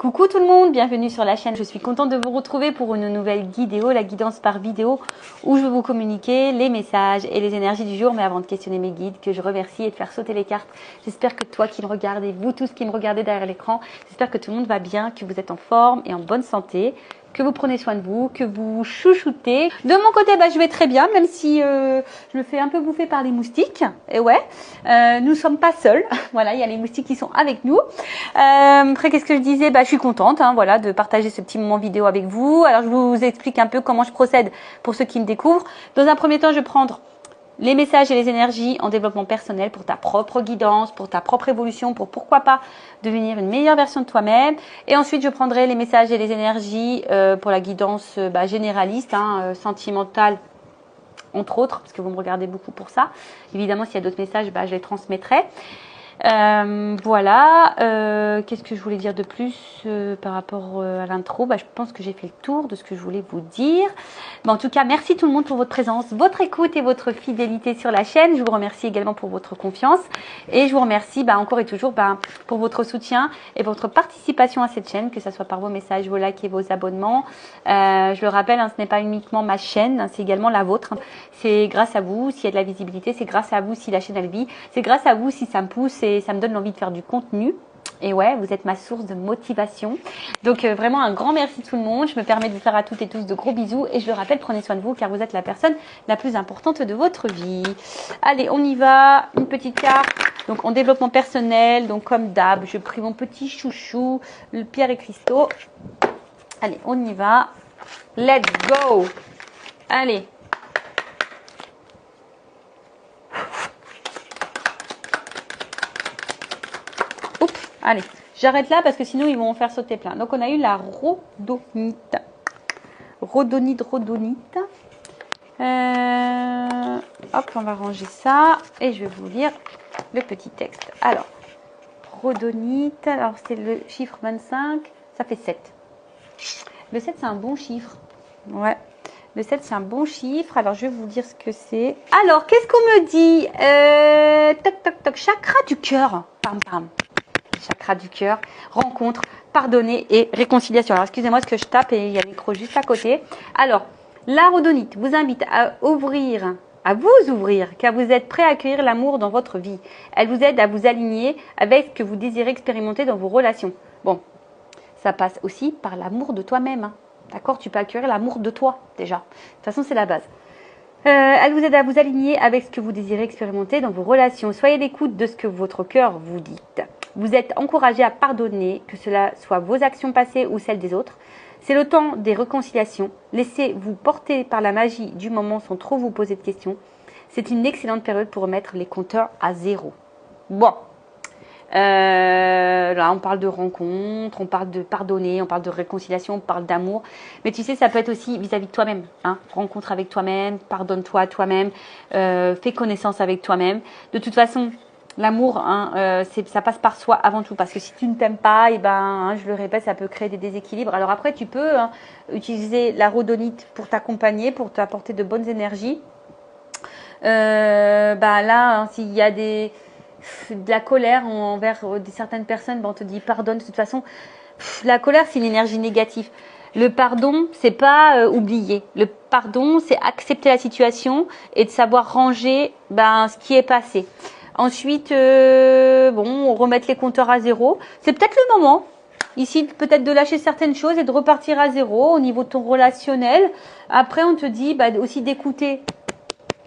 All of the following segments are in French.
Coucou tout le monde, bienvenue sur la chaîne. Je suis contente de vous retrouver pour une nouvelle vidéo, la guidance par vidéo, où je vais vous communiquer les messages et les énergies du jour. Mais avant de questionner mes guides, que je remercie et de faire sauter les cartes, j'espère que toi qui me regardes et vous tous qui me regardez derrière l'écran, j'espère que tout le monde va bien, que vous êtes en forme et en bonne santé, que vous prenez soin de vous, que vous chouchoutez. De mon côté, je vais très bien, même si je me fais un peu bouffer par les moustiques. Et ouais, nous ne sommes pas seuls. Voilà, il y a les moustiques qui sont avec nous. Après, qu'est-ce que je disais? Je suis contente, voilà, de partager ce petit moment vidéo avec vous. Alors, je vous explique un peu comment je procède pour ceux qui me découvrent. Dans un premier temps, je vais prendre les messages et les énergies en développement personnel pour ta propre guidance, pour ta propre évolution, pour pourquoi pas devenir une meilleure version de toi-même. Et ensuite, je prendrai les messages et les énergies pour la guidance généraliste, sentimentale, entre autres, parce que vous me regardez beaucoup pour ça. Évidemment, s'il y a d'autres messages, je les transmettrai. Voilà, qu'est-ce que je voulais dire de plus par rapport à l'intro? Je pense que j'ai fait le tour de ce que je voulais vous dire. En tout cas, merci tout le monde pour votre présence, votre écoute et votre fidélité sur la chaîne. Je vous remercie également pour votre confiance et je vous remercie encore et toujours pour votre soutien et votre participation à cette chaîne, que ce soit par vos messages, vos likes et vos abonnements. Je le rappelle, ce n'est pas uniquement ma chaîne, c'est également la vôtre. C'est grâce à vous s'il y a de la visibilité, c'est grâce à vous si la chaîne elle vit, c'est grâce à vous si ça me pousse et ça me donne l'envie de faire du contenu. Et ouais, vous êtes ma source de motivation. Donc vraiment un grand merci tout le monde. Je me permets de vous faire à toutes et tous de gros bisous. Et je le rappelle, prenez soin de vous car vous êtes la personne la plus importante de votre vie. Allez, on y va. Une petite carte. Donc en développement personnel, donc comme d'hab, je prie mon petit chouchou, le Pierre et Cristaux. Allez, on y va. Let's go. Allez. Allez, j'arrête là parce que sinon ils vont en faire sauter plein. Donc on a eu la rhodonite. Rhodonite. Hop, on va ranger ça et je vais vous lire le petit texte. Alors, rhodonite, alors c'est le chiffre 25, ça fait 7. Le 7 c'est un bon chiffre. Ouais. Le 7 c'est un bon chiffre. Alors je vais vous dire ce que c'est. Alors, qu'est-ce qu'on me dit? Toc toc toc, chakra du cœur. Pam pam. Chakra du cœur, rencontre, pardonner et réconciliation. Alors, excusez-moi, ce que je tape et il y a le micro juste à côté. Alors, la rhodonite vous invite à vous ouvrir, car vous êtes prêt à accueillir l'amour dans votre vie. Elle vous aide à vous aligner avec ce que vous désirez expérimenter dans vos relations. Bon, ça passe aussi par l'amour de toi-même. D'accord? Tu peux accueillir l'amour de toi, déjà. De toute façon, c'est la base. Elle vous aide à vous aligner avec ce que vous désirez expérimenter dans vos relations. Soyez à l'écoute de ce que votre cœur vous dit. Vous êtes encouragé à pardonner, que cela soit vos actions passées ou celles des autres. C'est le temps des réconciliations. Laissez-vous porter par la magie du moment sans trop vous poser de questions. C'est une excellente période pour remettre les compteurs à zéro. Bon. Là, on parle de rencontre, on parle de pardonner, on parle de réconciliation, on parle d'amour. Mais tu sais, ça peut être aussi vis-à-vis de toi-même. Rencontre avec toi-même, pardonne-toi à toi-même, fais connaissance avec toi-même. De toute façon, l'amour, ça passe par soi avant tout. Parce que si tu ne t'aimes pas, je le répète, ça peut créer des déséquilibres. Alors après, tu peux utiliser la rhodonite pour t'accompagner, pour t'apporter de bonnes énergies. Là, s'il y a de la colère envers certaines personnes, on te dit pardonne. De toute façon, la colère, c'est une énergie négative. Le pardon, c'est pas oublier. Le pardon, c'est accepter la situation et de savoir ranger ce qui est passé. Ensuite, remettre les compteurs à zéro. C'est peut-être le moment, ici, peut-être de lâcher certaines choses et de repartir à zéro au niveau de ton relationnel. Après, on te dit aussi d'écouter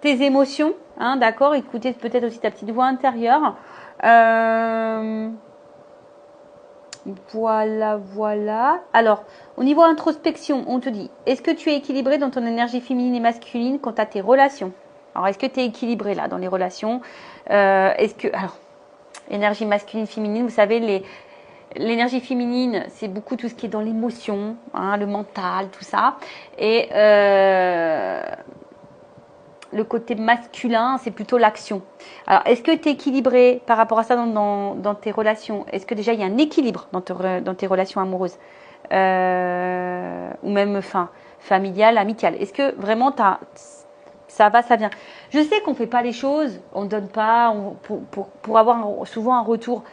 tes émotions, d'accord? Écouter peut-être aussi ta petite voix intérieure. Voilà. Alors, au niveau introspection, on te dit, est-ce que tu es équilibré dans ton énergie féminine et masculine quant à tes relations? Alors, est-ce que tu es équilibré là dans les relations? Alors, énergie masculine, féminine, vous savez, l'énergie féminine, c'est beaucoup tout ce qui est dans l'émotion, le mental, tout ça. Et le côté masculin, c'est plutôt l'action. Alors, est-ce que tu es équilibré par rapport à ça dans tes relations? Est-ce que déjà il y a un équilibre dans tes relations amoureuses ou même familiales, amicales? Est-ce que vraiment ça va, ça vient? Je sais qu'on ne fait pas les choses, on ne donne pas pour avoir souvent un retour.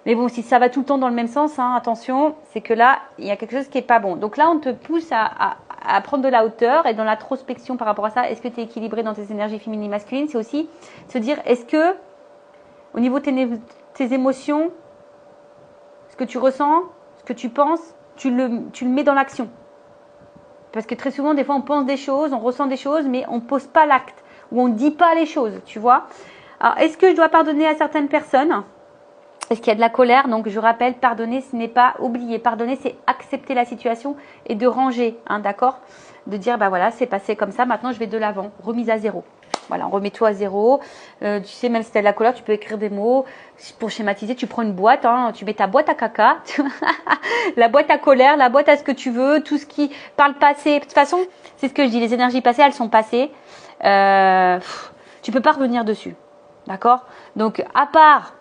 Mais bon, si ça va tout le temps dans le même sens, hein, attention, c'est que là, il y a quelque chose qui n'est pas bon. Donc là, on te pousse à prendre de la hauteur et dans l'introspection par rapport à ça. Est-ce que tu es équilibré dans tes énergies féminines et masculines? C'est aussi se dire, est-ce que, au niveau de tes émotions, ce que tu ressens, ce que tu penses, tu le mets dans l'action. Parce que très souvent, des fois, on pense des choses, on ressent des choses, mais on ne pose pas l'acte ou on ne dit pas les choses, tu vois. Alors, est-ce que je dois pardonner à certaines personnes? Est-ce qu'il y a de la colère? Donc, je rappelle, pardonner, ce n'est pas oublier. Pardonner, c'est accepter la situation et de ranger, hein, d'accord? De dire, bah voilà, c'est passé comme ça, maintenant je vais de l'avant. Remise à zéro. Voilà, on remet tout à zéro. Tu sais, même si tu as de la colère, tu peux écrire des mots. Pour schématiser, tu prends une boîte, hein, tu mets ta boîte à caca, la boîte à colère, la boîte à ce que tu veux, tout ce qui parle passé. De toute façon, c'est ce que je dis, les énergies passées, elles sont passées. Tu peux pas revenir dessus, d'accord? Donc, à part,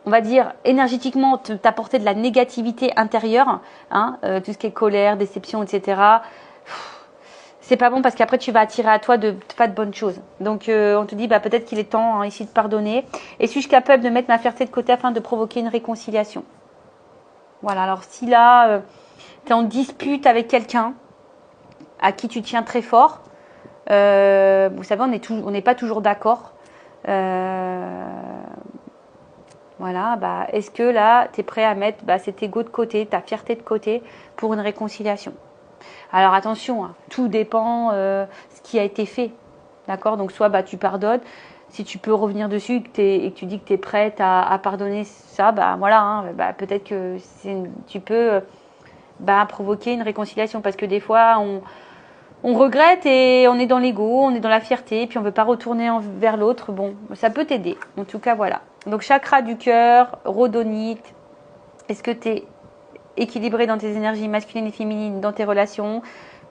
on va dire, énergétiquement, t'apporter de la négativité intérieure, hein, tout ce qui est colère, déception, etc., c'est pas bon parce qu'après, tu vas attirer à toi pas de bonnes choses. Donc, on te dit, bah, peut-être qu'il est temps, hein, ici de pardonner. Et suis-je capable de mettre ma fierté de côté afin de provoquer une réconciliation? Voilà, alors si là, tu es en dispute avec quelqu'un à qui tu tiens très fort, vous savez, on n'est pas toujours d'accord. Voilà, bah, est-ce que là, tu es prêt à mettre cet ego de côté, ta fierté de côté pour une réconciliation? Alors attention, hein, tout dépend ce qui a été fait. D'accord? Donc soit tu pardonnes, si tu peux revenir dessus et que tu dis que tu es prête à pardonner ça, voilà, hein, peut-être que tu peux provoquer une réconciliation parce que des fois, on regrette et on est dans l'ego, on est dans la fierté, puis on ne veut pas retourner vers l'autre. Bon, ça peut t'aider. En tout cas, voilà. Donc, chakra du cœur, rhodonite. Est-ce que tu es équilibré dans tes énergies masculines et féminines, dans tes relations?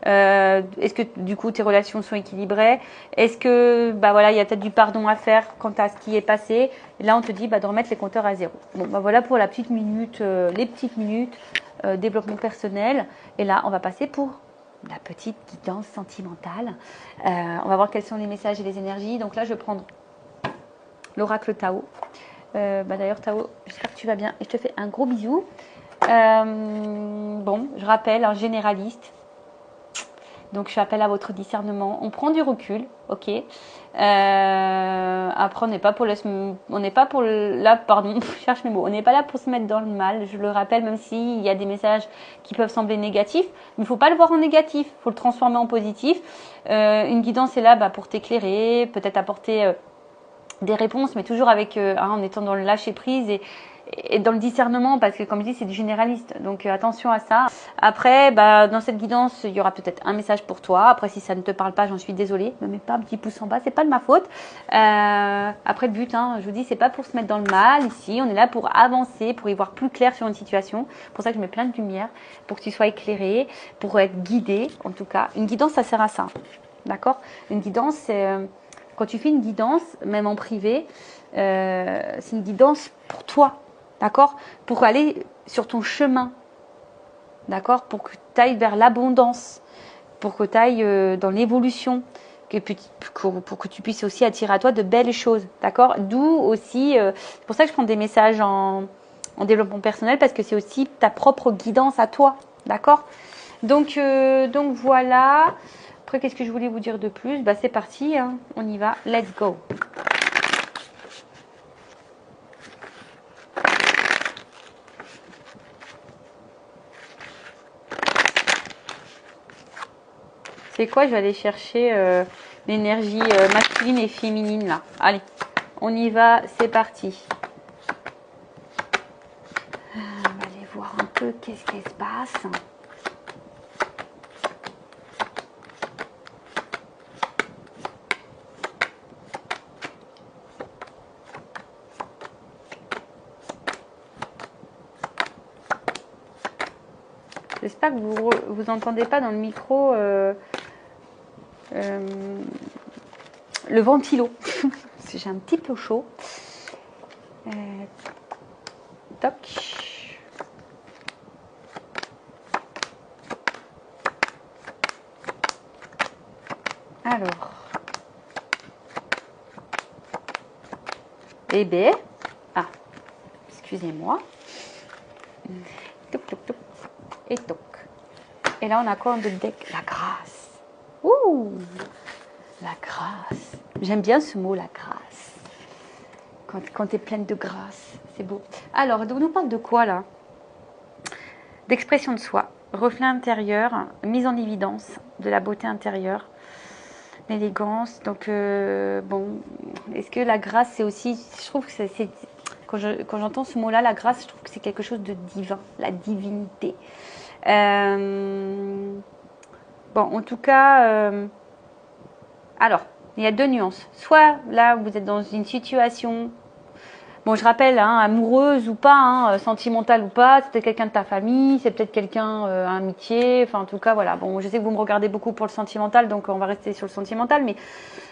Est-ce que du coup tes relations sont équilibrées? Est-ce que il y a peut-être du pardon à faire quant à ce qui est passé? Et là on te dit de remettre les compteurs à zéro. Bon voilà pour la petite minute, les petites minutes développement personnel. Et là on va passer pour la petite guidance sentimentale. On va voir quels sont les messages et les énergies. Donc là je vais prendre l'oracle Tao. D'ailleurs Tao, j'espère que tu vas bien et je te fais un gros bisou. Je rappelle, un généraliste. Donc, je fais appel à votre discernement. On prend du recul, ok. Après, on n'est pas pour là, pardon, je cherche mes mots. On n'est pas là pour se mettre dans le mal. Je le rappelle, même s'il y a des messages qui peuvent sembler négatifs, mais il ne faut pas le voir en négatif. Il faut le transformer en positif. Une guidance est là pour t'éclairer, peut-être apporter des réponses, mais toujours avec, en étant dans le lâcher prise et dans le discernement, parce que comme je dis, c'est du généraliste, donc attention à ça. Après, dans cette guidance, il y aura peut-être un message pour toi. Après, si ça ne te parle pas, j'en suis désolée, ne mets pas un petit pouce en bas, c'est pas de ma faute. Après, le but, je vous dis, c'est pas pour se mettre dans le mal ici, on est là pour avancer, pour y voir plus clair sur une situation. C'est pour ça que je mets plein de lumière, pour que tu sois éclairé, pour être guidé, en tout cas. Une guidance, ça sert à ça, d'accord? Une guidance, c'est quand tu fais une guidance, même en privé, c'est une guidance pour toi. D'accord? Pour aller sur ton chemin. D'accord? Pour que tu ailles vers l'abondance. Pour que tu ailles dans l'évolution. Pour que tu puisses aussi attirer à toi de belles choses. D'accord? D'où aussi, c'est pour ça que je prends des messages en développement personnel, parce que c'est aussi ta propre guidance à toi. D'accord? Donc voilà. Après, qu'est-ce que je voulais vous dire de plus? C'est parti, hein. On y va. Let's go. C'est quoi? Je vais aller chercher l'énergie masculine et féminine là. Allez, on y va, c'est parti. On va aller voir un peu qu'est-ce qui se passe. J'espère que vous entendez pas dans le micro le ventilo. Parce que j'ai un petit peu chaud. Toc. Alors. Eh bien. Ah. excusez-moi. Touc, touc, touc. Et touc. Et là, on a quoi de deck? La grâce. Ouh, la grâce. J'aime bien ce mot, la grâce. Quand tu es pleine de grâce, c'est beau. Alors, on nous parle de quoi là? D'expression de soi, reflet intérieur, mise en évidence de la beauté intérieure, l'élégance. Donc, bon, est-ce que la grâce, c'est aussi, je trouve que c'est quand j'entends ce mot-là, la grâce, je trouve que c'est quelque chose de divin, la divinité. Bon, en tout cas, alors, il y a deux nuances. Soit là, vous êtes dans une situation, bon, je rappelle, hein, amoureuse ou pas, hein, sentimentale ou pas, c'est peut-être quelqu'un de ta famille, c'est peut-être quelqu'un, amitié, enfin, en tout cas, voilà. Bon, je sais que vous me regardez beaucoup pour le sentimental, donc on va rester sur le sentimental, mais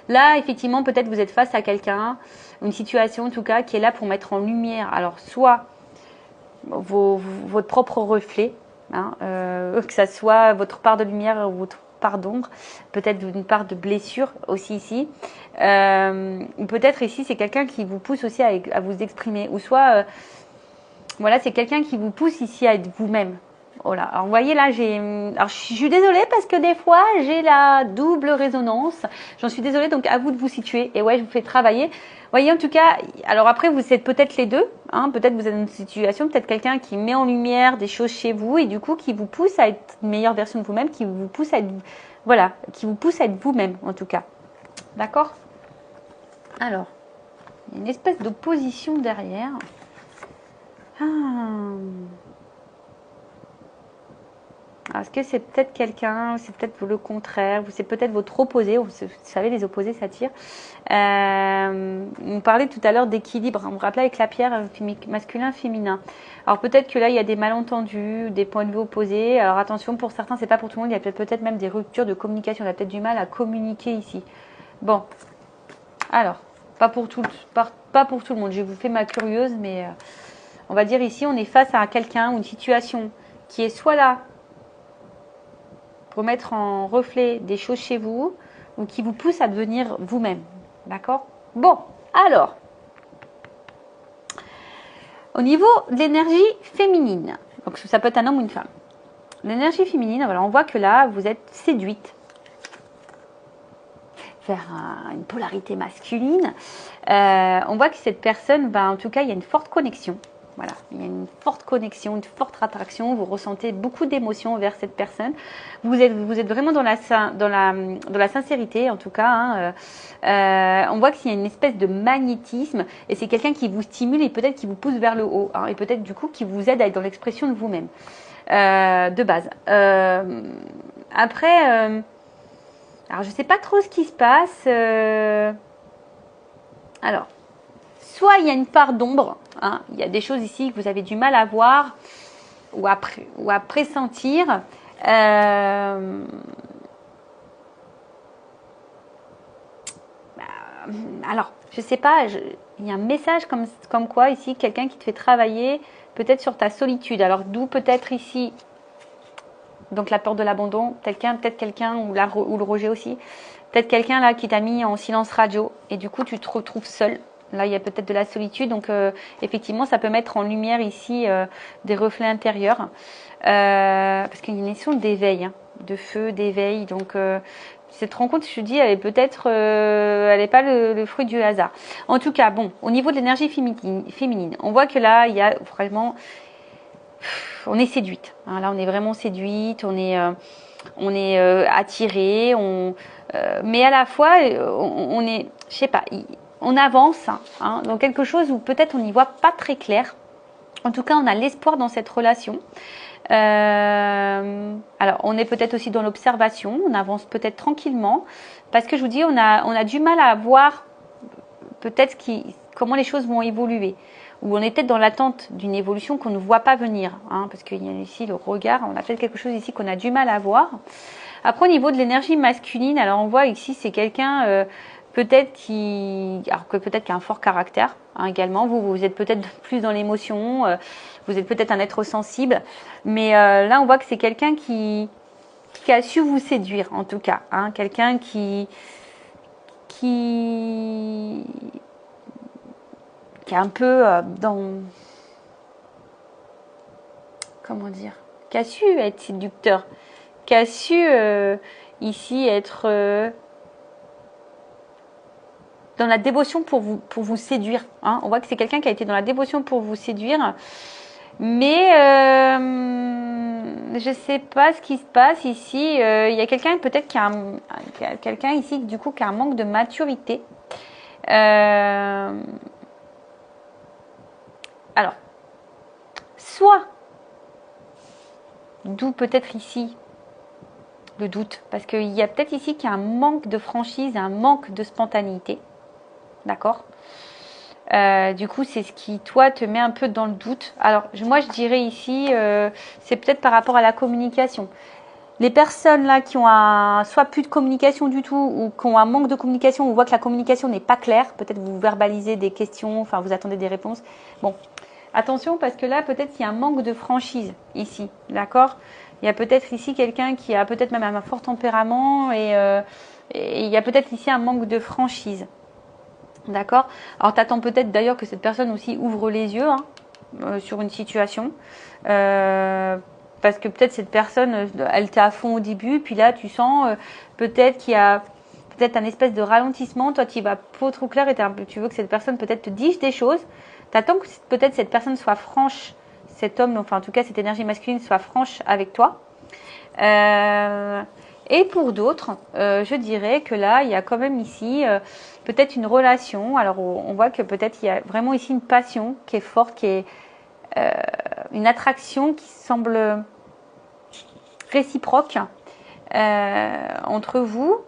là, effectivement, peut-être vous êtes face à quelqu'un, une situation, en tout cas, qui est là pour mettre en lumière, alors, soit votre propre reflet, hein, que ça soit votre part de lumière ou votre part d'ombre, peut-être une part de blessure aussi ici, ou peut-être ici c'est quelqu'un qui vous pousse aussi à vous exprimer, ou soit voilà, c'est quelqu'un qui vous pousse ici à être vous-même. Voilà. Alors vous voyez là, alors je suis désolée parce que des fois j'ai la double résonance. J'en suis désolée, donc à vous de vous situer. Et ouais, je vous fais travailler. Vous voyez, en tout cas, alors après vous êtes peut-être les deux. Hein, peut-être vous êtes dans une situation, peut-être quelqu'un qui met en lumière des choses chez vous et du coup qui vous pousse à être une meilleure version de vous-même, qui vous pousse à être, voilà, qui vous pousse à être vous-même en tout cas. D'accord? Alors, il y a une espèce d'opposition derrière. Est-ce que c'est peut-être quelqu'un, c'est peut-être le contraire, ou c'est peut-être votre opposé, vous savez, les opposés s'attirent. On parlait tout à l'heure d'équilibre, on me rappelait avec la pierre masculin-féminin. Alors peut-être que là, il y a des malentendus, des points de vue opposés. Alors attention, pour certains, c'est pas pour tout le monde, il y a peut-être même des ruptures de communication, on a peut-être du mal à communiquer ici. Bon, alors, pas pour tout le monde, je vous fais ma curieuse, mais on va dire ici, on est face à quelqu'un ou une situation qui est soit là, pour mettre en reflet des choses chez vous ou qui vous pousse à devenir vous-même. D'accord? Bon, alors, au niveau de l'énergie féminine, donc ça peut être un homme ou une femme. L'énergie féminine, voilà, on voit que là, vous êtes séduite vers une polarité masculine. On voit que cette personne, en tout cas, il y a une forte connexion. Voilà, il y a une forte connexion, une forte attraction. Vous ressentez beaucoup d'émotions vers cette personne. Vous êtes vraiment dans la sincérité, en tout cas. Hein. On voit qu'il y a une espèce de magnétisme et c'est quelqu'un qui vous stimule et peut-être qui vous pousse vers le haut. Hein, et peut-être du coup qui vous aide à être dans l'expression de vous-même, de base. Après, alors je ne sais pas trop ce qui se passe. Alors, soit il y a une part d'ombre, hein, il y a des choses ici que vous avez du mal à voir ou à pressentir. Alors, je sais pas, il y a un message comme quoi ici, quelqu'un qui te fait travailler peut-être sur ta solitude. Alors, d'où peut-être ici, donc la peur de l'abandon, peut-être quelqu'un ou le rejet aussi, peut-être quelqu'un là qui t'a mis en silence radio et du coup tu te retrouves seul. Là, il y a peut-être de la solitude, donc effectivement, ça peut mettre en lumière ici des reflets intérieurs, parce qu'il y a une notion d'éveil, hein, de feu, d'éveil. Donc, cette rencontre, je te dis, elle est peut-être, elle n'est pas le fruit du hasard. En tout cas, bon, au niveau de l'énergie féminine, on voit que là, il y a vraiment, on est séduite. Hein, là, on est vraiment séduite, on est attiré, mais à la fois, on est, je sais pas. On avance hein, dans quelque chose où peut-être on n'y voit pas très clair. En tout cas, on a l'espoir dans cette relation. Alors, on est peut-être aussi dans l'observation. On avance peut-être tranquillement. Parce que je vous dis, on a du mal à voir peut-être comment les choses vont évoluer. Ou on est peut-être dans l'attente d'une évolution qu'on ne voit pas venir. Hein, parce qu'il y a ici le regard. On a peut-être quelque chose ici qu'on a du mal à voir. Après, au niveau de l'énergie masculine, alors on voit ici, c'est quelqu'un... peut-être qui a un fort caractère hein, également. Vous êtes peut-être plus dans l'émotion, vous êtes peut-être un être sensible, mais là on voit que c'est quelqu'un qui a su vous séduire en tout cas, hein, quelqu'un qui est un peu comment dire, qui a su être séducteur, qui a su ici être dans la dévotion pour vous séduire. Hein. On voit que c'est quelqu'un qui a été dans la dévotion pour vous séduire. Mais je sais pas ce qui se passe ici. Il y a quelqu'un peut-être qui a quelqu'un ici du coup qui a un manque de maturité. Alors, soit, d'où peut-être ici le doute, parce qu'il y a peut-être ici qu'il y a un manque de franchise, un manque de spontanéité. D'accord ? Du coup, c'est ce qui, toi, te met un peu dans le doute. Alors, moi, je dirais ici, c'est peut-être par rapport à la communication. Les personnes là qui ont soit plus de communication du tout ou qui ont un manque de communication, on voit que la communication n'est pas claire. Peut-être vous verbalisez des questions, enfin, vous attendez des réponses. Bon, attention parce que là, peut-être qu'il y a un manque de franchise ici. D'accord ? Il y a peut-être ici quelqu'un qui a peut-être même un fort tempérament et il y a peut-être ici un manque de franchise. D'accord. Alors, tu attends peut-être d'ailleurs que cette personne aussi ouvre les yeux sur une situation. Parce que peut-être cette personne, elle était à fond au début. Puis là, tu sens peut-être qu'il y a peut-être un espèce de ralentissement. Toi, tu y vas pas trop clair et tu veux que cette personne peut-être te dise des choses. Tu attends que peut-être cette personne soit franche, cet homme, enfin en tout cas cette énergie masculine soit franche avec toi. Et pour d'autres, je dirais que là, il y a quand même ici peut-être une relation. Alors, on voit que peut-être il y a vraiment ici une passion qui est forte, qui est une attraction qui semble réciproque entre vous.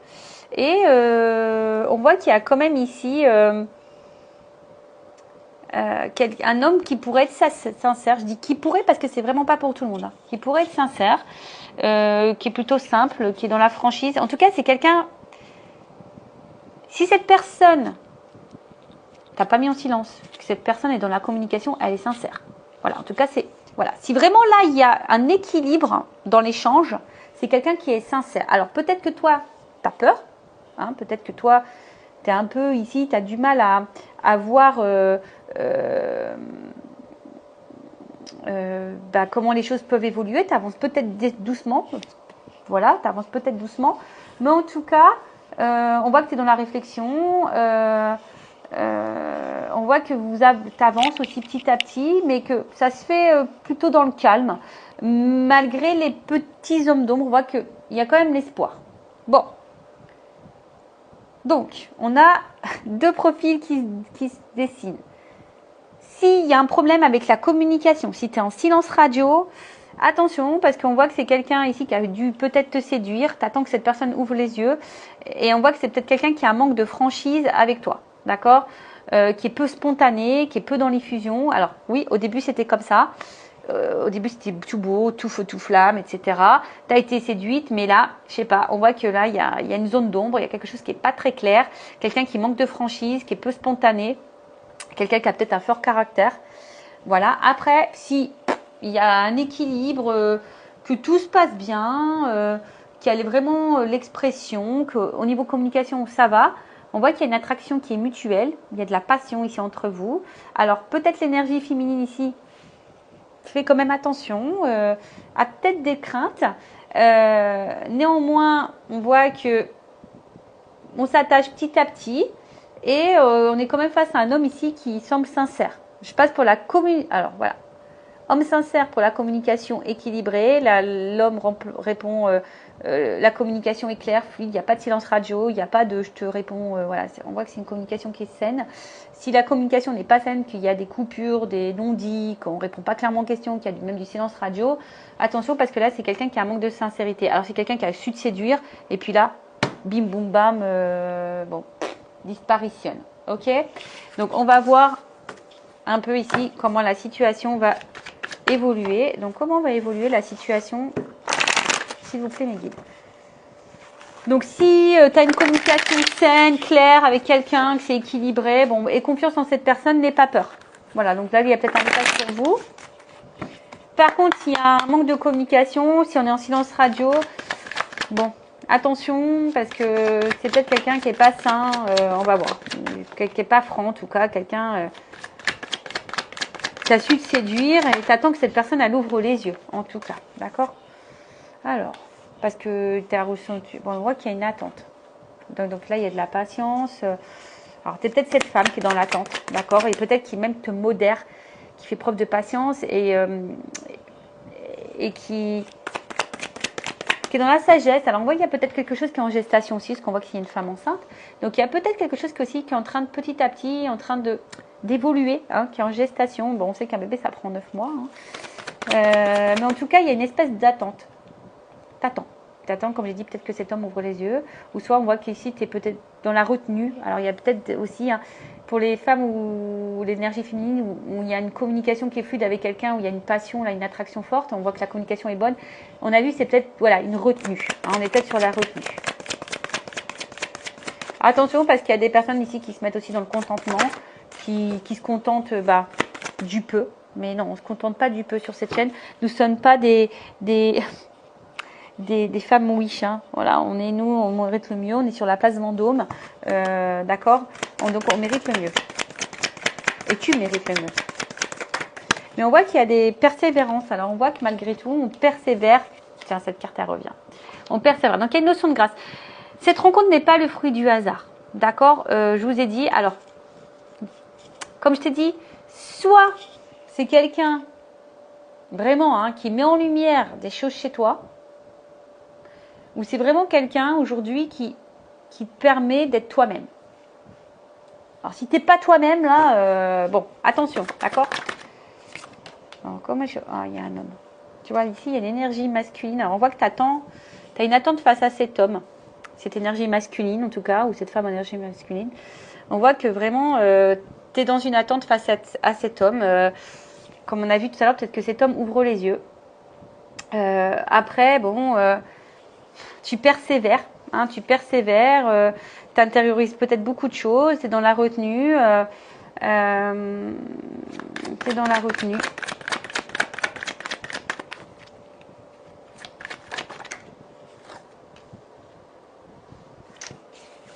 Et on voit qu'il y a quand même ici un homme qui pourrait être sincère. Je dis qui pourrait parce que c'est vraiment pas pour tout le monde. Hein. Qui pourrait être sincère. Qui est plutôt simple, qui est dans la franchise. En tout cas, c'est quelqu'un... Si cette personne, t'as pas mis en silence, que cette personne est dans la communication, elle est sincère. Voilà, en tout cas, c'est... Voilà. Si vraiment là, il y a un équilibre dans l'échange, c'est quelqu'un qui est sincère. Alors, peut-être que toi, t'as peur. Hein, peut-être que toi, t'es un peu ici, t'as du mal à voir... comment les choses peuvent évoluer, tu avances peut-être doucement, voilà, tu avances peut-être doucement, mais en tout cas, on voit que tu es dans la réflexion, on voit que tu avances aussi petit à petit, mais que ça se fait plutôt dans le calme, malgré les petits hommes d'ombre, on voit qu'il y a quand même l'espoir. Bon, donc, on a deux profils qui se dessinent. S'il y a un problème avec la communication, si tu es en silence radio, attention, parce qu'on voit que c'est quelqu'un ici qui a dû peut-être te séduire, tu attends que cette personne ouvre les yeux, et on voit que c'est peut-être quelqu'un qui a un manque de franchise avec toi, d'accord, qui est peu spontané, qui est peu dans l'effusion. Alors oui, au début c'était comme ça, au début c'était tout beau, tout feu, tout flamme, etc. Tu as été séduite, mais là, je sais pas, on voit que là, il y a une zone d'ombre, il y a quelque chose qui n'est pas très clair, quelqu'un qui manque de franchise, qui est peu spontané, quelqu'un qui a peut-être un fort caractère. Voilà. Après, si il y a un équilibre, que tout se passe bien, qu'il y a vraiment l'expression, qu'au niveau communication, ça va. On voit qu'il y a une attraction qui est mutuelle. Il y a de la passion ici entre vous. Alors, peut-être l'énergie féminine ici, fais quand même attention, a peut-être des craintes. Néanmoins, on voit que on s'attache petit à petit. Et on est quand même face à un homme ici qui semble sincère. Je passe pour la communication. Alors voilà. Homme sincère pour la communication équilibrée. L'homme répond, la communication est claire, fluide. Il n'y a pas de silence radio. Il n'y a pas de je te réponds. Voilà. On voit que c'est une communication qui est saine. Si la communication n'est pas saine, qu'il y a des coupures, des non-dits, qu'on ne répond pas clairement aux questions, qu'il y a même du silence radio, attention parce que là, c'est quelqu'un qui a un manque de sincérité. Alors, c'est quelqu'un qui a su te séduire. Et puis là, bim, boum, bam. Bon. Disparitionne. Ok. Donc on va voir un peu ici comment la situation va évoluer. Donc comment va évoluer la situation, s'il vous plaît mes guides. Donc si tu as une communication saine, claire avec quelqu'un, que c'est équilibré, bon, et confiance en cette personne, n'aie pas peur. Voilà, donc là il y a peut-être un message pour vous. Par contre, s'il y a un manque de communication, si on est en silence radio, bon, attention, parce que c'est peut-être quelqu'un qui n'est pas sain, on va voir. Qui n'est pas franc, en tout cas, quelqu'un Tu as su te séduire et tu attends que cette personne, elle ouvre les yeux, en tout cas. D'accord? Alors, parce que tu as ressenti... Bon, on voit qu'il y a une attente. Donc là, il y a de la patience. Alors, tu es peut-être cette femme qui est dans l'attente, d'accord? Et peut-être qui même te modère, qui fait preuve de patience et qui est dans la sagesse. Alors, on voit qu'il y a peut-être quelque chose qui est en gestation aussi, parce qu'on voit qu'il y a une femme enceinte. Donc, il y a peut-être quelque chose qui est en train de petit à petit, en train d'évoluer, hein, qui est en gestation. Bon, on sait qu'un bébé, ça prend 9 mois. Hein. Mais en tout cas, il y a une espèce d'attente. T'attends, comme j'ai dit, peut-être que cet homme ouvre les yeux. Ou soit on voit qu'ici, tu es peut-être dans la retenue. Alors, il y a peut-être aussi, hein, pour les femmes ou l'énergie féminine, où il y a une communication qui est fluide avec quelqu'un, où il y a une passion, là, une attraction forte, on voit que la communication est bonne. On a vu, c'est peut-être voilà, une retenue. Hein, on est peut-être sur la retenue. Attention, parce qu'il y a des personnes ici qui se mettent aussi dans le contentement, qui se contentent du peu. Mais non, on ne se contente pas du peu sur cette chaîne. Nous ne sommes pas des femmes wish, hein. Voilà, on mérite le mieux, on est sur la place Vendôme, d'accord, donc on mérite le mieux, et tu mérites le mieux. Mais on voit qu'il y a des persévérances, alors on voit que malgré tout, on persévère, tiens, cette carte elle revient, on persévère, donc il y a une notion de grâce. Cette rencontre n'est pas le fruit du hasard, d'accord, je vous ai dit, alors, comme je t'ai dit, soit c'est quelqu'un, vraiment, hein, qui met en lumière des choses chez toi, ou c'est vraiment quelqu'un aujourd'hui qui te permet d'être toi-même. Alors, si tu n'es pas toi-même, là, bon, attention, d'accord? Comment il y a un homme. Tu vois, ici, il y a l'énergie masculine. Alors, on voit que tu as une attente face à cet homme, cette énergie masculine, en tout cas, ou cette femme en énergie masculine. On voit que vraiment, tu es dans une attente face à cet homme. Comme on a vu tout à l'heure, peut-être que cet homme ouvre les yeux. Après, bon... tu persévères, hein, tu intériorises peut-être beaucoup de choses, tu es dans la retenue,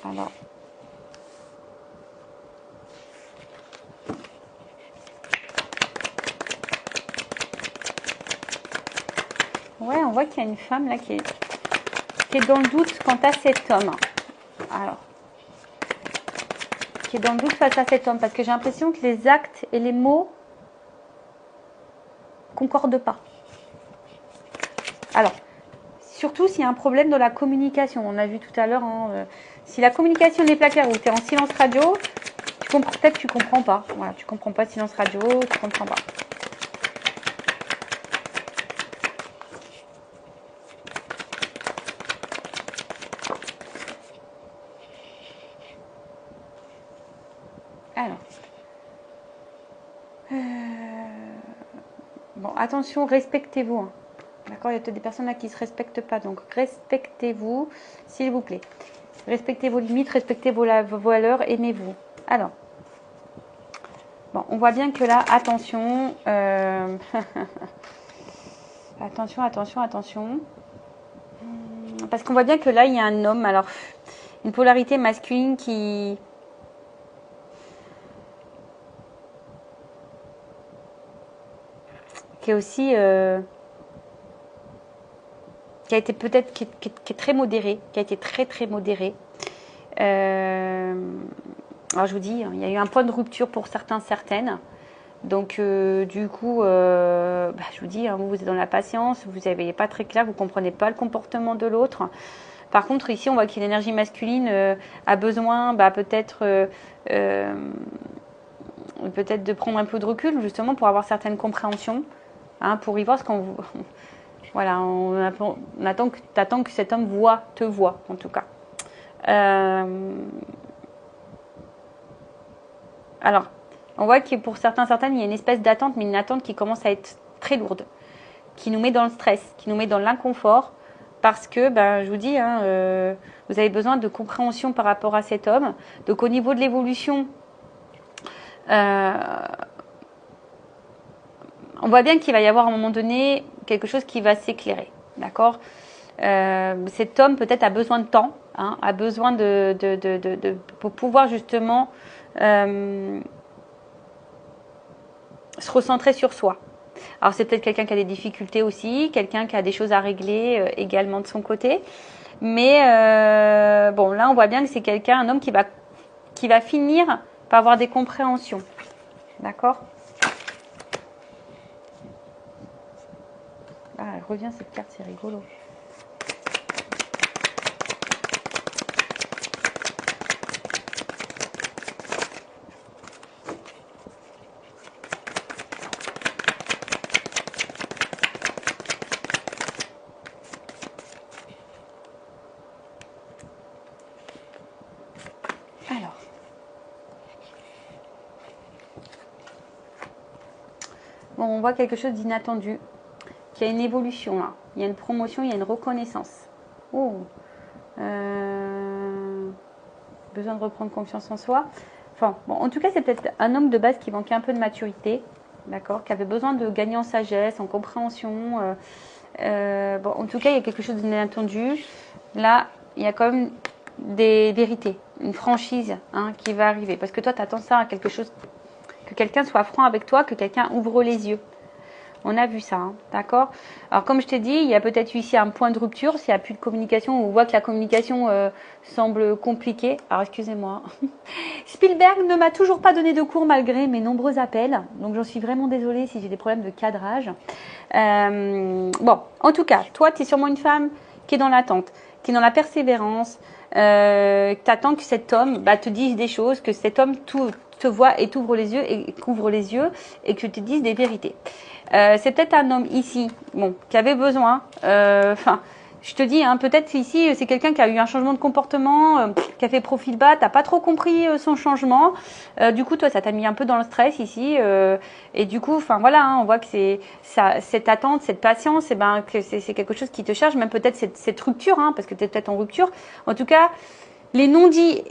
Alors. Ouais, on voit qu'il y a une femme là qui est dans le doute quant à cet homme. Alors, qui est dans le doute face à cet homme, parce que j'ai l'impression que les actes et les mots concordent pas. Alors, surtout s'il y a un problème dans la communication. On a vu tout à l'heure, hein, si la communication n'est pas claire ou tu es en silence radio, peut-être que tu comprends pas. Voilà, tu comprends pas silence radio, tu comprends pas. Alors, bon, attention, respectez-vous. Hein. D'accord, il y a peut-être des personnes là qui ne se respectent pas, donc respectez-vous, s'il vous plaît. Respectez vos limites, respectez vos valeurs, aimez-vous. Alors, bon, on voit bien que là, attention, attention. Parce qu'on voit bien que là, il y a un homme, alors, une polarité masculine qui est aussi, qui a été peut-être, qui est très modéré, qui a été très modéré. Alors je vous dis, il y a eu un point de rupture pour certaines. Donc du coup, je vous dis, hein, vous êtes dans la patience, vous n'avez pas très clair, vous ne comprenez pas le comportement de l'autre. Par contre, ici, on voit qu'il y a une énergie masculine a besoin peut-être de prendre un peu de recul, justement, pour avoir certaines compréhensions, hein, pour y voir ce qu'on vous... Voilà, on attend que cet homme te voit, en tout cas. Alors, on voit que pour certaines, il y a une espèce d'attente, mais une attente qui commence à être très lourde, qui nous met dans le stress, qui nous met dans l'inconfort, parce que, je vous dis, hein, vous avez besoin de compréhension par rapport à cet homme. Donc, au niveau de l'évolution, on voit bien qu'il va y avoir à un moment donné quelque chose qui va s'éclairer, d'accord? Cet homme peut-être a besoin de temps, hein, a besoin pour pouvoir justement se recentrer sur soi. Alors c'est peut-être quelqu'un qui a des difficultés aussi, quelqu'un qui a des choses à régler également de son côté. Mais bon, là on voit bien que c'est quelqu'un, un homme qui va finir par avoir des compréhensions. D'accord? Ah, elle revient cette carte, c'est rigolo. Alors. Bon, on voit quelque chose d'inattendu. Qu'il y a une évolution là. Il y a une promotion, il y a une reconnaissance. Oh. Besoin de reprendre confiance en soi. Enfin, bon, en tout cas, c'est peut-être un homme de base qui manquait un peu de maturité. D'accord? Qui avait besoin de gagner en sagesse, en compréhension. Bon, en tout cas, il y a quelque chose d'inattendu. Là, il y a quand même des vérités, une franchise qui va arriver. Parce que toi, tu attends ça à quelque chose, que quelqu'un soit franc avec toi, que quelqu'un ouvre les yeux. On a vu ça, d'accord? Alors, comme je t'ai dit, il y a peut-être ici un point de rupture, s'il n'y a plus de communication, on voit que la communication semble compliquée. Alors, excusez-moi. Spielberg ne m'a toujours pas donné de cours malgré mes nombreux appels. Donc, j'en suis vraiment désolée si j'ai des problèmes de cadrage. Bon, en tout cas, toi, tu es sûrement une femme qui est dans l'attente, qui est dans la persévérance, tu attends que cet homme te dise des choses, que cet homme te voit et t'ouvre les yeux et couvre les yeux et que tu te dises des vérités. C'est peut-être un homme ici, bon, qui avait besoin, je te dis, peut-être ici, c'est quelqu'un qui a eu un changement de comportement, qui a fait profil bas, t'as pas trop compris son changement. Du coup, toi, ça t'a mis un peu dans le stress ici. Et du coup, voilà, on voit que c'est ça, cette attente, cette patience, que c'est quelque chose qui te charge, même peut-être cette rupture, parce que tu es peut-être en rupture. En tout cas, les non-dits,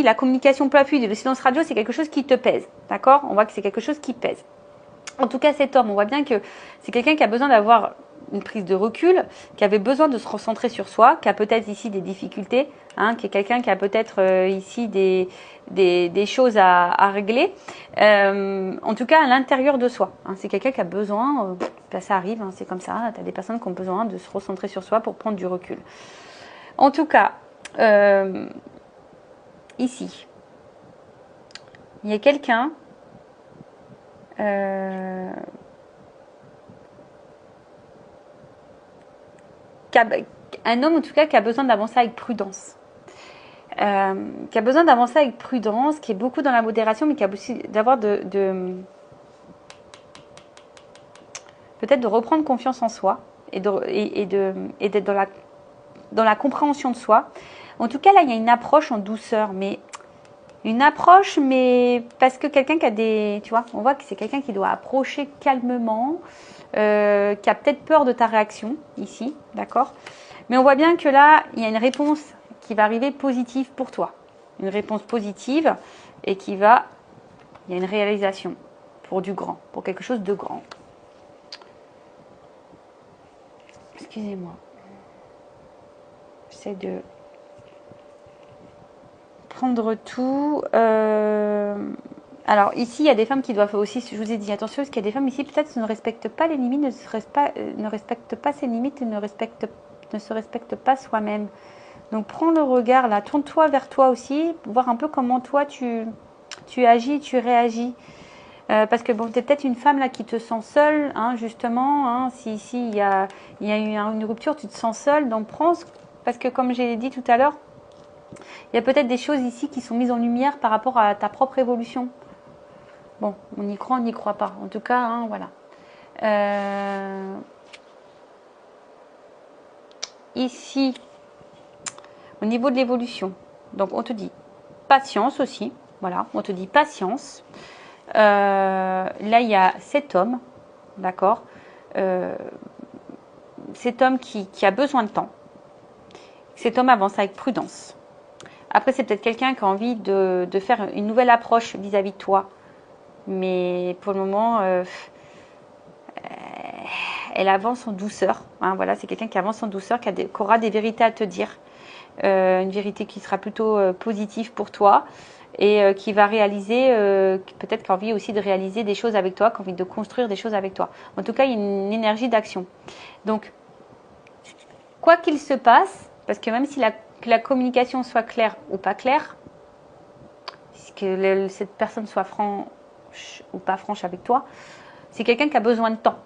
la communication peu fluide, le silence radio, c'est quelque chose qui te pèse. D'accord? On voit que c'est quelque chose qui pèse. En tout cas, cet homme, on voit bien que c'est quelqu'un qui a besoin d'avoir une prise de recul, qui avait besoin de se recentrer sur soi, qui a peut-être ici des difficultés, qui est quelqu'un qui a peut-être ici des choses à régler. En tout cas, à l'intérieur de soi. C'est quelqu'un qui a besoin, ça arrive, c'est comme ça, tu as des personnes qui ont besoin de se recentrer sur soi pour prendre du recul. En tout cas, ici, il y a quelqu'un un homme en tout cas qui a besoin d'avancer avec prudence. Qui a besoin d'avancer avec prudence, qui est beaucoup dans la modération, mais qui a aussi d'avoir peut-être de reprendre confiance en soi et d'être dans la compréhension de soi. En tout cas, là, il y a une approche en douceur, mais parce que quelqu'un qui a tu vois, on voit que c'est quelqu'un qui doit approcher calmement, qui a peut-être peur de ta réaction ici, d'accord? Mais on voit bien que là, il y a une réponse qui va arriver positive pour toi. Une réponse positive et il y a une réalisation pour du grand, pour quelque chose de grand. Excusez-moi. J'essaie de prendre tout. Alors ici, il y a des femmes qui doivent aussi, je vous ai dit attention, parce qu'il y a des femmes ici peut-être qui ne respectent pas les limites, ne respectent pas ses limites et ne se respectent pas soi-même. Donc prends le regard là, tourne-toi vers toi aussi, voir un peu comment toi tu agis, tu réagis. Parce que bon, tu es peut-être une femme là qui te sent seule, justement. Si ici il y a eu une rupture, tu te sens seule, donc prends, parce que comme j'ai dit tout à l'heure, il y a peut-être des choses ici qui sont mises en lumière par rapport à ta propre évolution. Bon, on y croit, on n'y croit pas. En tout cas, voilà. Ici, au niveau de l'évolution, donc on te dit patience aussi. Voilà, on te dit patience. Là, il y a cet homme, d'accord, cet homme qui a besoin de temps. Cet homme avance avec prudence. Après, c'est peut-être quelqu'un qui a envie de faire une nouvelle approche vis-à-vis de toi. Mais pour le moment, elle avance en douceur. Voilà, c'est quelqu'un qui avance en douceur, qui aura des vérités à te dire. Une vérité qui sera plutôt positive pour toi. et qui va réaliser, peut-être qui a envie aussi de réaliser des choses avec toi, qui a envie de construire des choses avec toi. En tout cas, il y a une énergie d'action. Donc, quoi qu'il se passe, parce que même si que la communication soit claire ou pas claire, que cette personne soit franche ou pas franche avec toi, c'est quelqu'un qui a besoin de temps.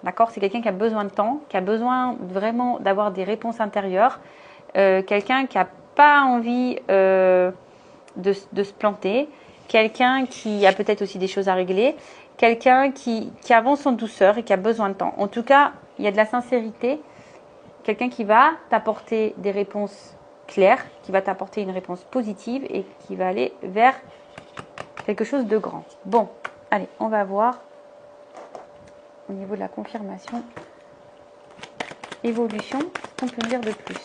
D'accord? C'est quelqu'un qui a besoin de temps, qui a besoin vraiment d'avoir des réponses intérieures, quelqu'un qui n'a pas envie de se planter, quelqu'un qui a peut-être aussi des choses à régler, quelqu'un qui avance en douceur et qui a besoin de temps. En tout cas, il y a de la sincérité, quelqu'un qui va t'apporter des réponses claires, qui va t'apporter une réponse positive et qui va aller vers quelque chose de grand. Bon, allez, on va voir au niveau de la confirmation. Évolution, qu'est-ce qu'on peut dire de plus?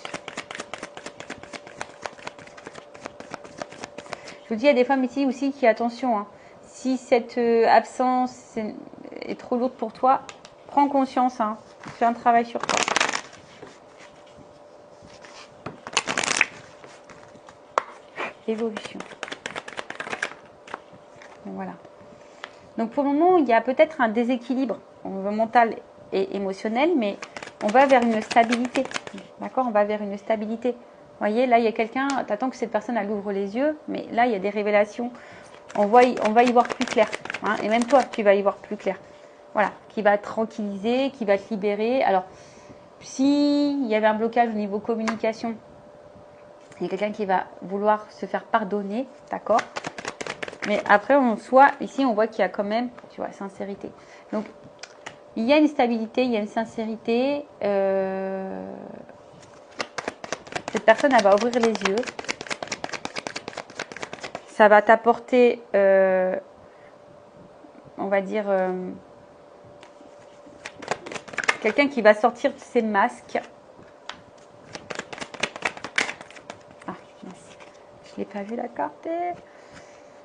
Je vous dis, il y a des femmes ici aussi qui, attention, hein, si cette absence est trop lourde pour toi, prends conscience, hein, fais un travail sur toi. Évolution. Donc, voilà. Donc pour le moment, il y a peut-être un déséquilibre mental et émotionnel, mais on va vers une stabilité. D'accord? On va vers une stabilité. Vous voyez, là, il y a quelqu'un, tu attends que cette personne, elle ouvre les yeux, mais là, il y a des révélations. On va y voir plus clair. Hein, et même toi, tu vas y voir plus clair. Voilà, qui va te tranquilliser, qui va te libérer. Alors, s'il y avait un blocage au niveau communication, il y a quelqu'un qui va vouloir se faire pardonner, d'accord? Mais après, ici, on voit qu'il y a quand même, tu vois, sincérité. Donc, il y a une stabilité, il y a une sincérité. Cette personne, elle va ouvrir les yeux. Ça va t'apporter, on va dire, quelqu'un qui va sortir de ses masques. Ah, mince. Je ne l'ai pas vu la carte.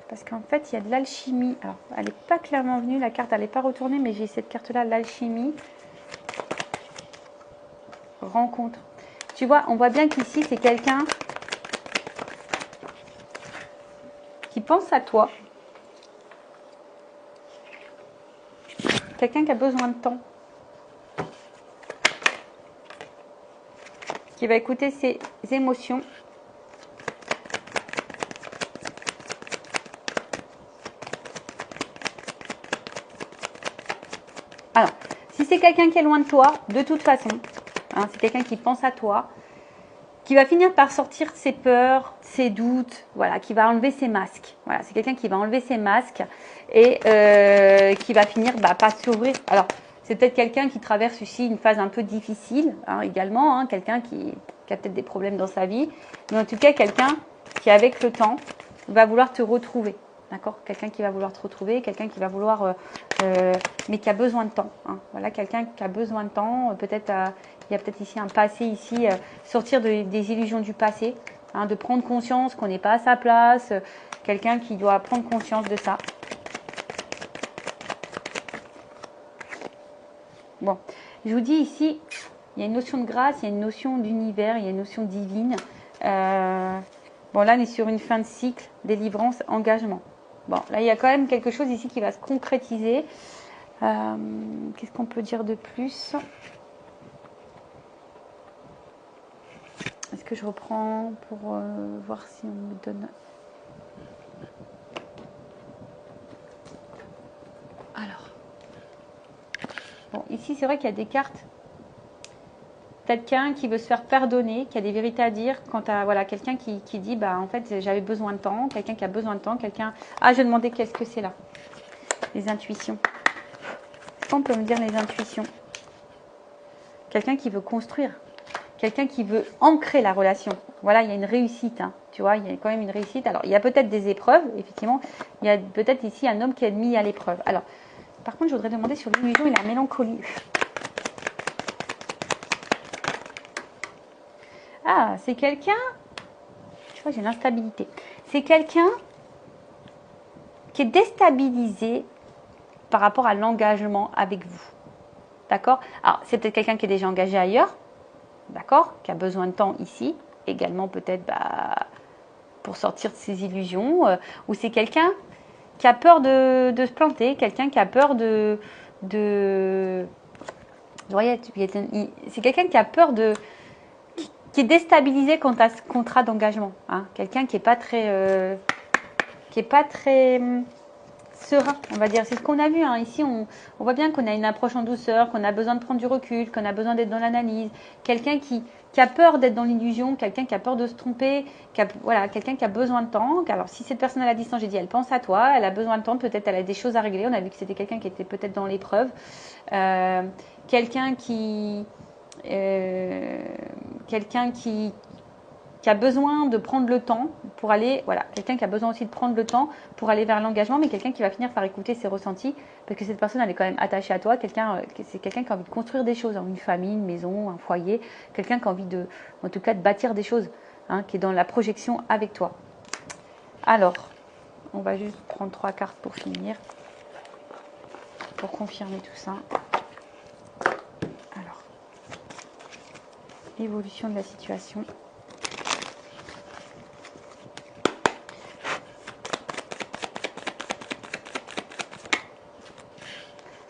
Parce qu'en fait, il y a de l'alchimie. Alors, elle n'est pas clairement venue, la carte, elle n'est pas retournée, mais j'ai cette carte-là, l'alchimie. Rencontre. Tu vois, on voit bien qu'ici, c'est quelqu'un qui pense à toi. Quelqu'un qui a besoin de temps. Qui va écouter ses émotions. Alors, si c'est quelqu'un qui est loin de toi, de toute façon, hein, c'est quelqu'un qui pense à toi, qui va finir par sortir ses peurs, ses doutes, voilà, qui va enlever ses masques. Voilà, c'est quelqu'un qui va enlever ses masques et qui va finir par s'ouvrir. Alors, c'est peut-être quelqu'un qui traverse ici une phase un peu difficile, hein, également, hein, quelqu'un qui a peut-être des problèmes dans sa vie, mais en tout cas, quelqu'un qui, avec le temps, va vouloir te retrouver. D'accord? Quelqu'un qui va vouloir te retrouver, quelqu'un qui va vouloir, mais qui a besoin de temps. Hein. Voilà, quelqu'un qui a besoin de temps. Peut-être, il y a peut-être ici un passé, ici, sortir des illusions du passé, hein, de prendre conscience qu'on n'est pas à sa place. Quelqu'un qui doit prendre conscience de ça. Bon, je vous dis ici, il y a une notion de grâce, il y a une notion d'univers, il y a une notion divine. Bon, là, on est sur une fin de cycle, délivrance, engagement. Bon, là, il y a quand même quelque chose ici qui va se concrétiser. Qu'est-ce qu'on peut dire de plus? Est-ce que je reprends pour voir si on me donne... Alors. Bon, ici, c'est vrai qu'il y a des cartes. Quelqu'un qui veut se faire pardonner, qui a des vérités à dire quant à voilà, quelqu'un qui dit bah en fait j'avais besoin de temps, quelqu'un qui a besoin de temps, quelqu'un. Ah, je demandais qu'est-ce que c'est là? Les intuitions. Est-ce qu'on peut me dire les intuitions? Quelqu'un qui veut construire, quelqu'un qui veut ancrer la relation. Voilà, il y a une réussite, hein, tu vois, il y a quand même une réussite. Alors, il y a peut-être des épreuves, effectivement. Il y a peut-être ici un homme qui est mis à l'épreuve. Alors, par contre, je voudrais demander sur l'illusion et la mélancolie. Ah, c'est quelqu'un, tu vois, j'ai l'instabilité. C'est quelqu'un qui est déstabilisé par rapport à l'engagement avec vous. D'accord? Alors, c'est peut-être quelqu'un qui est déjà engagé ailleurs, d'accord? Qui a besoin de temps ici. Également, peut-être, pour sortir de ses illusions, ou c'est quelqu'un qui a peur de se planter, quelqu'un qui a peur vous voyez, c'est quelqu'un qui a peur qui est déstabilisé quant à ce contrat d'engagement. Hein. Quelqu'un qui n'est pas très, serein, on va dire. C'est ce qu'on a vu. Hein. Ici, on voit bien qu'on a une approche en douceur, qu'on a besoin de prendre du recul, qu'on a besoin d'être dans l'analyse. Quelqu'un qui a peur d'être dans l'illusion, quelqu'un qui a peur de se tromper, quelqu'un qui a besoin de temps. Alors, si cette personne à la distance, j'ai dit, elle pense à toi, elle a besoin de temps, peut-être elle a des choses à régler. On a vu que c'était quelqu'un qui était peut-être dans l'épreuve. Quelqu'un qui a besoin de prendre le temps pour aller, voilà, quelqu'un qui a besoin aussi de prendre le temps pour aller vers l'engagement, mais quelqu'un qui va finir par écouter ses ressentis, parce que cette personne, elle est quand même attachée à toi, c'est quelqu'un qui a envie de construire des choses, une famille, une maison, un foyer, quelqu'un qui a envie en tout cas, de bâtir des choses, hein, qui est dans la projection avec toi. Alors, on va juste prendre 3 cartes pour finir, pour confirmer tout ça. Alors, l'évolution de la situation.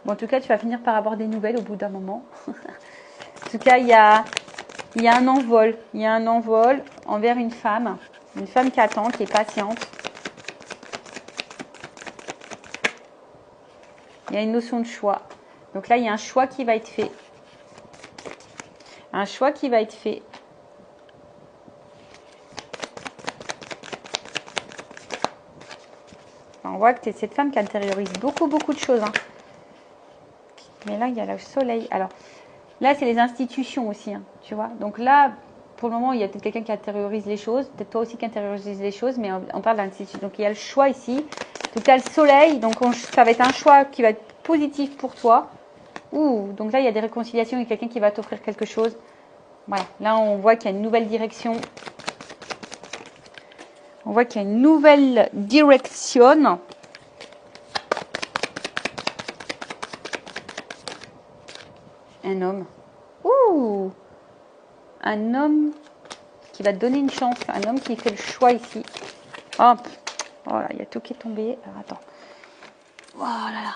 Bon, en tout cas, tu vas finir par avoir des nouvelles au bout d'un moment. En tout cas, il y a un envol. Il y a un envol envers une femme qui attend, qui est patiente. Il y a une notion de choix. Donc là, il y a un choix qui va être fait. Un choix qui va être fait. On voit que tu es cette femme qui intériorise beaucoup de choses. Hein. Mais là, il y a le soleil. Alors, là, c'est les institutions aussi, hein, tu vois. Donc là, pour le moment, il y a peut-être quelqu'un qui intériorise les choses. Peut-être toi aussi qui intériorise les choses, mais on parle d'institution. Donc, il y a le choix ici. Donc, il y a le soleil. Donc, ça va être un choix qui va être positif pour toi. Donc là, il y a des réconciliations et quelqu'un qui va t'offrir quelque chose. Voilà. Là, on voit qu'il y a une nouvelle direction. On voit qu'il y a une nouvelle direction. Un homme. Un homme qui va te donner une chance. Un homme qui fait le choix ici. Hop. Voilà, il y a tout qui est tombé. Alors, attends. Voilà.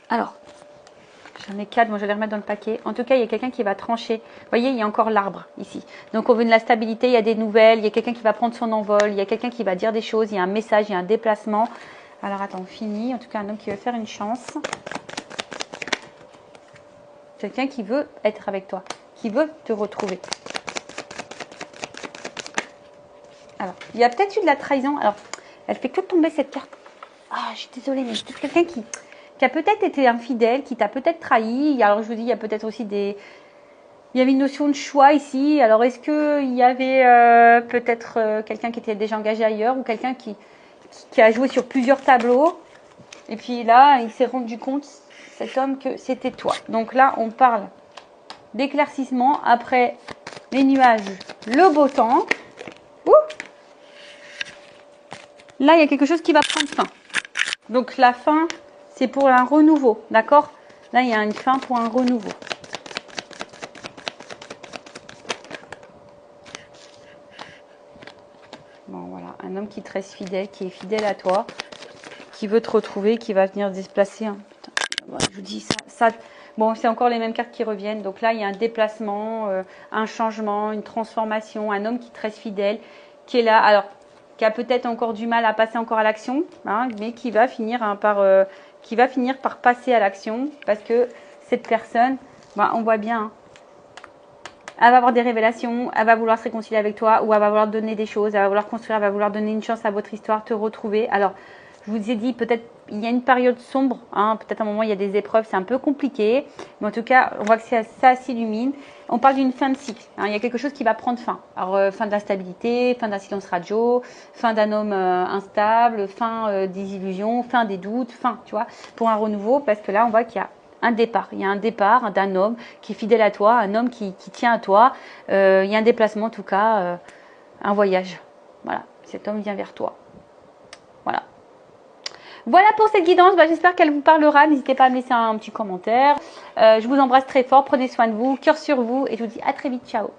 Alors, j'en ai 4. Moi, je vais les remettre dans le paquet. En tout cas, il y a quelqu'un qui va trancher. Vous voyez, il y a encore l'arbre ici. Donc, on veut de la stabilité. Il y a des nouvelles. Il y a quelqu'un qui va prendre son envol. Il y a quelqu'un qui va dire des choses. Il y a un message. Il y a un déplacement. Alors, attends, on finit. En tout cas, un homme qui veut faire une chance. Quelqu'un qui veut être avec toi, qui veut te retrouver. Alors, il y a peut-être eu de la trahison. Alors, elle fait que tomber cette carte. Ah, je suis désolée, mais c'est quelqu'un qui a peut-être été infidèle, qui t'a peut-être trahi. Alors, je vous dis, il y a peut-être aussi il y avait une notion de choix ici. Alors, est-ce qu'il y avait peut-être quelqu'un qui était déjà engagé ailleurs ou quelqu'un qui a joué sur plusieurs tableaux. Et puis là, il s'est rendu compte, cet homme, que c'était toi. Donc là, on parle d'éclaircissement après les nuages, le beau temps. Ouh, là, il y a quelque chose qui va prendre fin. Donc la fin, c'est pour un renouveau, d'accord? Là, il y a une fin pour un renouveau. Bon, voilà, un homme qui te reste fidèle, qui est fidèle à toi, qui veut te retrouver, qui va venir se déplacer. Hein. Putain, je vous dis ça. Bon, c'est encore les mêmes cartes qui reviennent. Donc là, il y a un déplacement, un changement, une transformation, un homme qui te reste fidèle, qui est là. Alors, qui a peut-être encore du mal à passer encore à l'action, hein, mais qui va finir par passer à l'action parce que cette personne, on voit bien, hein, elle va avoir des révélations, elle va vouloir se réconcilier avec toi ou elle va vouloir donner des choses, elle va vouloir construire, elle va vouloir donner une chance à votre histoire, te retrouver. Alors, je vous ai dit, peut-être il y a une période sombre, hein, peut-être à un moment il y a des épreuves, c'est un peu compliqué, mais en tout cas, on voit que ça s'illumine. On parle d'une fin de cycle, hein, il y a quelque chose qui va prendre fin. Alors, fin de la stabilité, fin d'un silence radio, fin d'un homme instable, fin des illusions, fin des doutes, fin, tu vois, pour un renouveau, parce que là, on voit qu'il y a un départ. Il y a un départ d'un homme qui est fidèle à toi, un homme qui tient à toi. Il y a un déplacement, en tout cas, un voyage. Voilà, cet homme vient vers toi. Voilà. Voilà pour cette guidance. J'espère qu'elle vous parlera. N'hésitez pas à me laisser un petit commentaire. Je vous embrasse très fort. Prenez soin de vous. Cœur sur vous. Et je vous dis à très vite. Ciao.